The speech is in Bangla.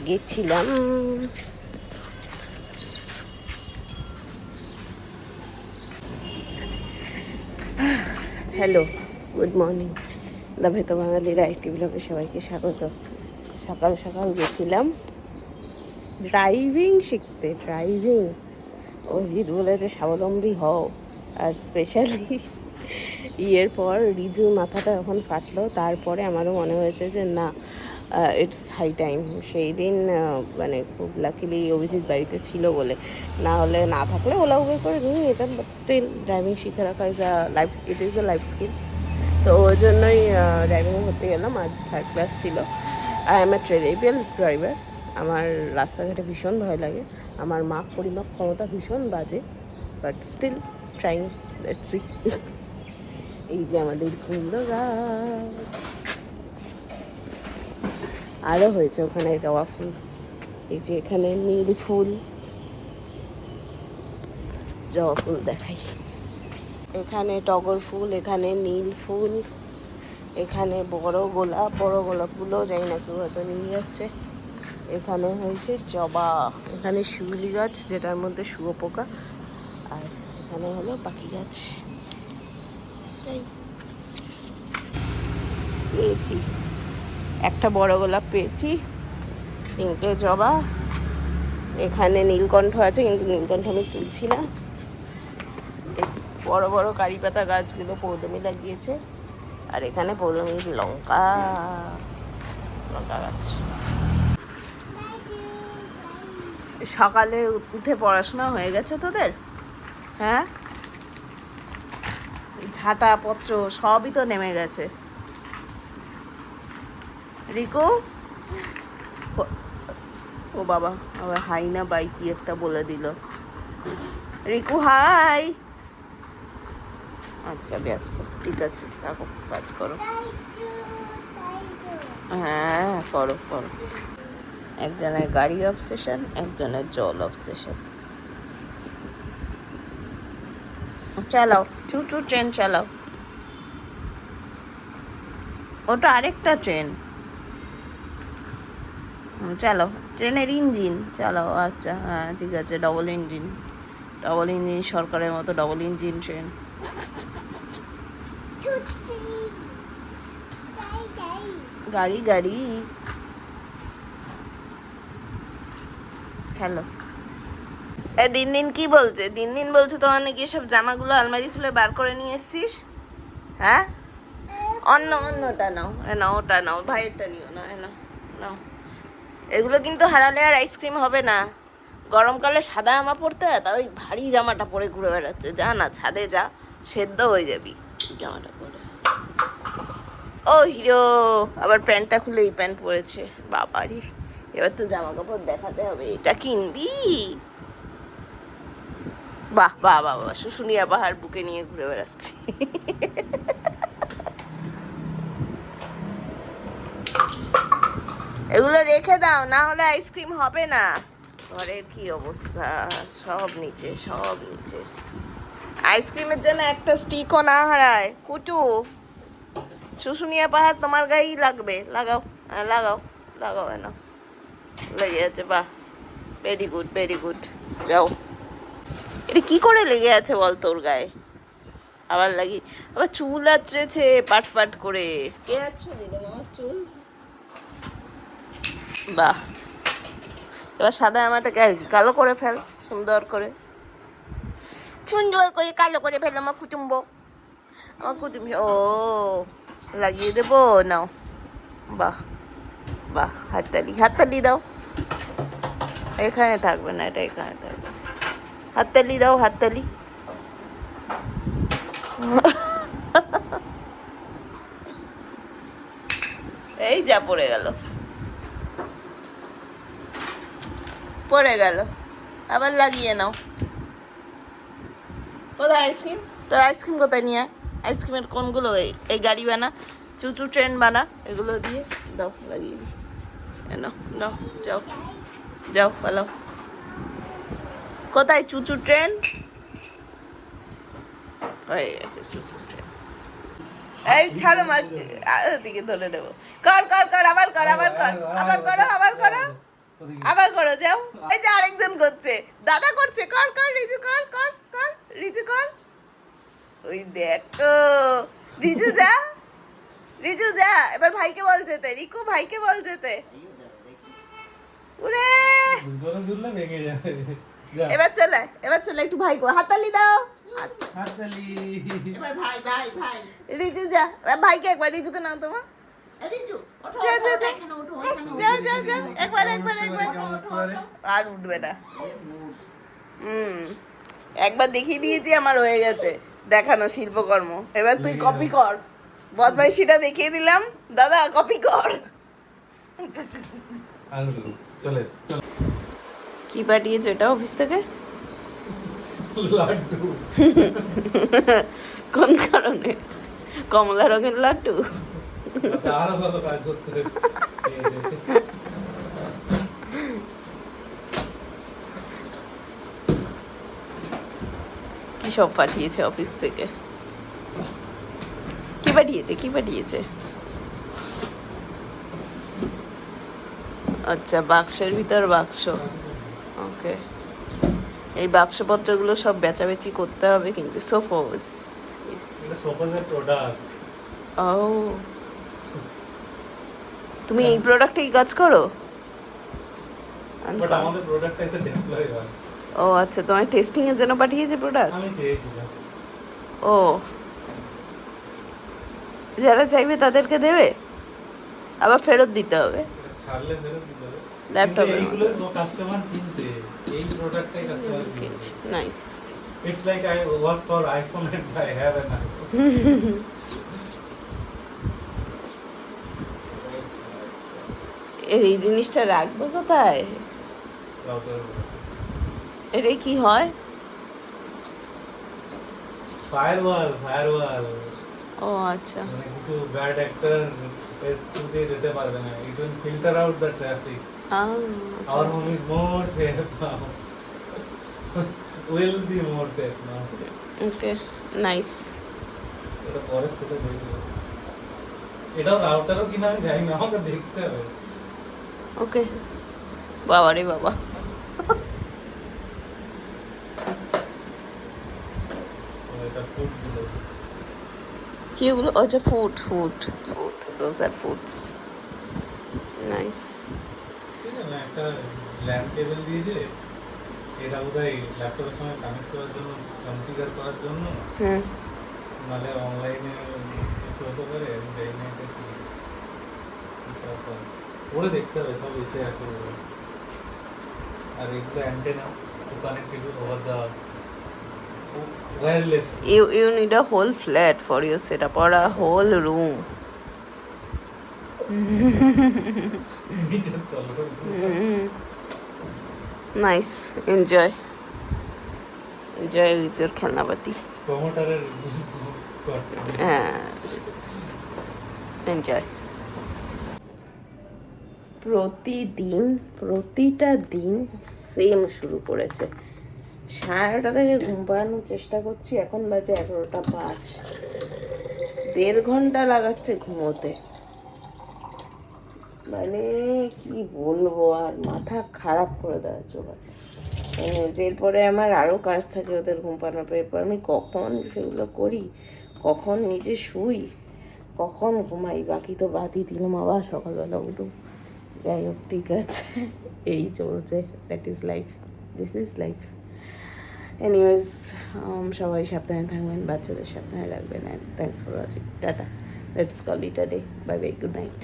গেছিলাম। Hello, good morning. দা ভেতো বাঙালির আইটি ব্লগে সবাইকে স্বাগত। সকাল সকাল গেছিলাম ড্রাইভিং শিখতে। অজিত বলেছে স্বাবলম্বী হও, আর স্পেশালি ইয়ের পর রিজুর মাথাটা যখন ফাটলো তারপরে আমারও মনে হয়েছে যে না, ইটস হাই টাইম। সেই দিন মানে খুব লাকিলি অভিজিৎ বাড়িতে ছিল বলে, না হলে না থাকলে ওলা উবের করে নিয়ে যেতাম। বাট স্টিল ড্রাইভিং শিখে রাখা it is a life skill. তো ওই জন্যই ড্রাইভিং করতে গেলাম। আজ 3rd ক্লাস ছিল। I M a terrible driver. আমার রাস্তাঘাটে ভীষণ ভয় লাগে। আমার মাপ পরিমাপ ক্ষমতা ভীষণ বাজে, but still trying. Let's see. এই যে আমাদের কুমড়ো গাছ, আরও হয়েছে ওখানে জবা ফুল। এই যে এখানে নীল ফুল, জবা ফুল দেখাই। এখানে টগর ফুল, এখানে নীল ফুল, এখানে বড় গোলাপগুলো যাই না কেউ হয়তো নিয়ে যাচ্ছে। এখানে হয়েছে জবা, এখানে শিউলি গাছ যেটার মধ্যে শুয়োপোকা, আর এখানে হলো পাখি গাছ। পেয়েছি একটা বড় গোলাপ, পেয়েছি 3টে জবা। এখানে নীলকণ্ঠ আছে, কিন্তু নীলকণ্ঠ আমি তুলছি না। বড় বড় কারি পাতা গাছগুলো পৌলমি লাগিয়েছে। আর এখানে পৌলমির লঙ্কা গাছ। সকালে উঠে পড়াশোনা হয়ে গেছে তোদের? হ্যাঁ, ঝাঁটা পত্র সবই তো নেমে গেছে। রিকু, ও বাবা, আবার হাই না বাই কি একটা বলে দিল। রিকু হাই। আচ্ছা, ব্যস্ত, ঠিক আছে, থাকো, কাজ করো। হ্যাঁ, করো। একজনের গাড়ি অবসেশন, একজনের জল অবসেশন। চালাও, চুচু ট্রেন চালাও। ওটা আরেকটা ট্রেন। চালাও, ট্রেনের ইঞ্জিন চালাও। আচ্ছা, হ্যাঁ, ঠিক আছে। ডবল ইঞ্জিন সরকারের মতো ডবল ইঞ্জিন ট্রেন। গাড়ি হ্যালো। দিন কি বলছে? দিন বলছে তোমার নাকি এসব জামাগুলো আলমারি খুলে বার করে নিয়ে এসছিস। হ্যাঁ, অন্যটা নাও, ওটা নাও, ভাইয়েরটা নিও না, নাও। এগুলো কিন্তু হারালে আর আইসক্রিম হবে না। গরমকালে সাদা জামা পরতে হয়, তা ওই ভারী জামাটা পরে ঘুরে বেড়াচ্ছে। যা না, ছাদে যা, সেদ্ধ হয়ে যাবি জামাটা পরে। ও হিরো, আবার প্যান্টটা খুলে এই প্যান্ট পরেছে। বাবারি, এবার তো জামা কাপড় দেখাতে হবে। এটা কিনবি? বাহ, শুশুনিয়া পাহাড় বুকে নিয়ে ঘুরে বেড়াচ্ছি। এগুলো রেখে দাও, না হলে আইসক্রিম হবে না। ঘরের কি অবস্থা, সব নিচে। আইসক্রিমের জন্য একটা স্টিকও না হারায়। কুটু, শুশুনিয়া পাহাড় তোমার গায়েই লাগবে। লাগাও না, লেগে আছে। বাহ, ভেরি গুড। যাও। এটা কি করে লেগে আছে বল তোর গায়ে? আবার চুল আঁচড়েছে পাট করে। কে আঁচড়ে দিল আমার চুল? বাহ, এবার সাদা জামাটাকে কালো করে ফেল, সুন্দর করে কালো করে ফেল। আমার কুটুম্ব ও লাগিয়ে দেবো। নাও, বাহ, হাততালি দাও। এখানে থাকবে না, এটা এখানে থাকবে। হাততালি দাও, হাততালি। এই যা, পড়ে গেল। আবার লাগিয়ে নাও। কোথায় আইসক্রিম? তোর আইসক্রিম কোথায়? নিয়ে আইসক্রিমের কোনগুলো? এই গাড়ি বানা, চুচু ট্রেন বানা, এগুলো দিয়ে দাও, লাগিয়ে দিই। নাও, যাও, পালাও। কোথায় চুচু ট্রেন? হয়ে গেছে চুচু ট্রেন। এই ছাড়ো, দিকে ধরে নেবো। কর, আবার করো। আবার করো যাও। এই যে আরেকজন করছে, দাদা করছে, কর কর রিজু, কর কর কর রিজু কর। ওই দেখো রিজু যা, রিজু যা, এবার ভাইকে বল যেতে, রিকু ভাইকে বল যেতে। উরে এবার চলে, এবার চলে, একটু ভাই কর, হাততালি দাও, হাততালি। এবার ভাই ভাই ভাই রিজু যা, ভাইকে একবার, রিজুকে নাও তোমার, রিজু ওঠো, যা যা যা, যা যা যা, একবার একবার একবার, আর উঠবে না। একবার দেখিয়ে দিয়েছি, আমার হয়ে গেছে দেখানো শিল্পকর্ম। এবার তুই কপি কর, বদমাইশিটা দেখিয়ে দিলাম, দাদা কপি কর। কি পাঠিয়েছে এটা অফিস থেকে? লাড্ডু। কোন কারণে? কমলা রঙের লাড্ডু। কি সব পাঠিয়েছে অফিস থেকে? কি পাঠিয়েছে, কি পাঠিয়েছে? আচ্ছা, বাক্সের ভিতর বাক্স। ওকে, এই বাক্সপত্রগুলো সব বেচাবেচি করতে হবে কিন্তু। সোফোস, এটা সোফোসের প্রোডাক্ট। ও, তুমি এই প্রোডাক্টেই কাজ করো? বাট আমাদের প্রোডাক্টটা এতে ডিপ্লয় হয়। ও আচ্ছা, তোমার টেস্টিং এর জন্য পাঠিয়েছে প্রোডাক্ট? আমি চেয়েছিলাম। ও, যারা চাইবে তাদেরকে দেবে, আবার ফেরত দিতে হবে। ছাড়লে ফেরত দিতে হবে। ল্যাপটপে এইগুলো কাস্টমার কিনছে, এই প্রোডাক্টটাই কাস্টমার কিনছে। Nice. It's like I work for iPhone and I have an iPhone. এই জিনিসটা রাখবো কোথায়? এটা কি হয়? Firewall, firewall. ও আচ্ছা, মানে কিছু ব্যাড অ্যাক্টর তুই দিতে পারবে না, it will filter out the traffic. Our home is more safe now, will be more safe now. Okay, nice. এটা পরে খুলে দেখব। এটাও রাউটারও কিনা আমি জানি না, আমাকে দেখতে হবে। ওকে, বাবা রে বাবা। কি ওগুলো? আচ্ছা, food food food, those are foods. Nice. একটা ল্যাম্প টেবিল দিয়েছে, এটা বোধহয় ল্যাপটপের সঙ্গে কানেক্ট করার জন্য, কনফিগার করার জন্য। হ্যাঁ, মানে অনলাইনে কিছু হতে পারে, আমি জানি না এটা কি। ওরে দেখতে হবে, সব ইচ্ছে আছে। আর এগুলো antenna to connect over the wireless. You need a whole flat for your setup or a whole room. Nice. Enjoy with your খেলনাবাতি। Enjoy. প্রতিটা দিন সেম শুরু করেছে। 9:30 থেকে ঘুম পাড়ানোর চেষ্টা করছি, এখন বাজে 11:05। 1.5 ঘন্টা লাগাচ্ছে ঘুমোতে। মানে কি বলবো, আর মাথা খারাপ করে দেওয়ার জোগাড়। এরপরে আমার আরও কাজ থাকে ওদের ঘুম পাড়ানোর পর। এরপর আমি কখন সেগুলো করি, কখন নিজে শুই, কখন ঘুমাই, বাকি তো বাদই দিলাম, আবার সকালবেলা উঠুম। যাই হোক, ঠিক আছে, এই চলছে। That is life, this is life. Anyways, সবাই সাবধানে থাকবেন, বাচ্চাদের সাবধানে রাখবেন। And thanks for watching. Tata, let's call it a day. Bye bye, good night.